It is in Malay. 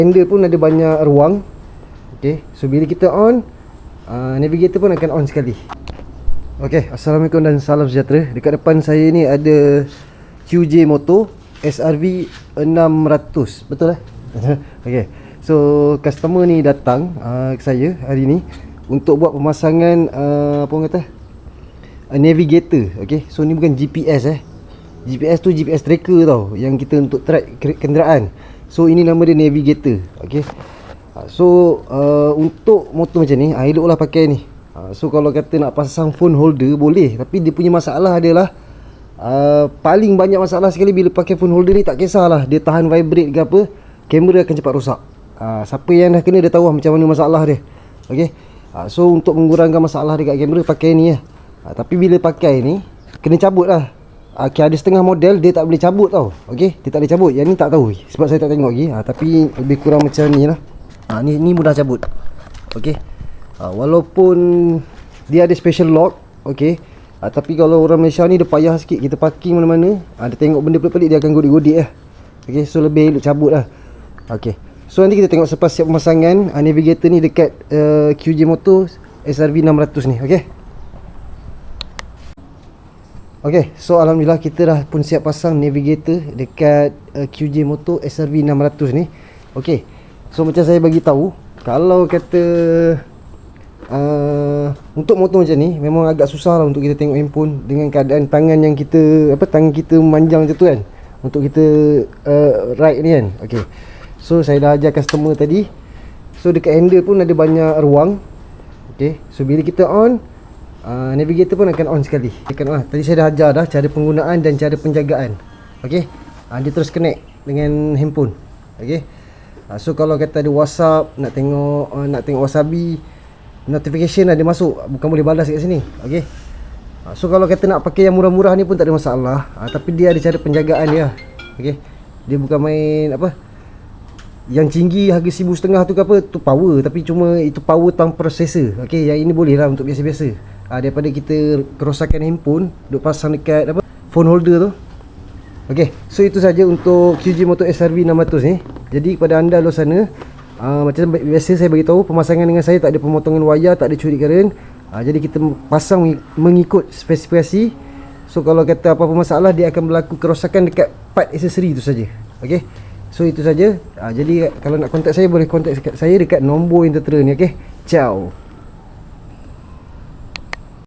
Handle pun ada banyak ruang. Okay, so bila kita on, navigator pun akan on sekali. Okay, Assalamualaikum dan salam sejahtera. Dekat depan saya ni ada QJ Motor SRV 600. Betul Okay, so customer ni datang ke saya hari ni untuk buat pemasangan apa orang kata, navigator. Okay, so ni bukan GPS GPS tu GPS tracker tau, yang kita untuk track kenderaan. So ini nama dia navigator. Okay, so untuk motor macam ni, eloklah pakai ni. So kalau kata nak pasang phone holder boleh, tapi dia punya masalah adalah paling banyak masalah sekali bila pakai phone holder ni. Tak kisahlah dia tahan vibrate ke apa, kamera akan cepat rosak. Siapa yang dah kena dia tahu macam mana masalah dia. Okay, so untuk mengurangkan masalah dekat kamera, pakai ni tapi bila pakai ni kena cabut lah. Okay, ada setengah model dia tak boleh cabut tau. Okay, dia tak boleh cabut. Yang ni tak tahu sebab saya tak tengok lagi. Tapi lebih kurang macam ni lah. Ni mudah cabut. Okay, walaupun dia ada special lock. Okay, tapi kalau orang Malaysia ni dia payah sikit. Kita parking mana-mana, dia tengok benda pelik-pelik, dia akan godik-godik lah. Okay, so lebih elok cabut lah. Okay, so nanti kita tengok selepas siap pemasangan navigator ni dekat QJ Motor SRV 600 ni. Okay, okay, so alhamdulillah kita dah pun siap pasang navigator dekat QJ Motor SRV 600 ni. Okay, so macam saya bagi tahu, kalau kata untuk motor macam ni memang agak susah lah untuk kita tengok handphone dengan keadaan tangan yang kita tangan kita memanjang macam tu kan, untuk kita ride ni kan. Okay, so saya dah ajar customer tadi. So dekat handle pun ada banyak ruang. Okay, so bila kita on, navigator pun akan on sekali. Tadi saya dah ajar dah cara penggunaan dan cara penjagaan. Okay, dia terus connect dengan handphone. Okay, so kalau kata ada WhatsApp, nak tengok Wasabi, notification ada masuk, bukan boleh balas kat sini. Okay, so kalau kata nak pakai yang murah-murah ni pun tak ada masalah. Tapi dia ada cara penjagaan dia. Okay, dia bukan main yang tinggi harga 1,500 tu ke apa, tu power, tapi cuma itu power tanpa processor. Okay, yang ini boleh lah untuk biasa-biasa. Daripada kita kerosakan handphone duk pasang dekat phone holder tu. Okay, so itu saja untuk QJ Motor SRV 600 ni. Jadi kepada anda luar sana, macam biasa saya bagi tahu, pemasangan dengan saya tak ada pemotongan wayar, tak ada curi current. Jadi kita pasang mengikut spesifikasi. So kalau kata apa-apa masalah, dia akan berlaku kerosakan dekat part aksesori tu saja. Okay, so itu saja. Jadi kalau nak kontak saya, boleh kontak saya dekat nombor yang tertera ni. Okay, ciao.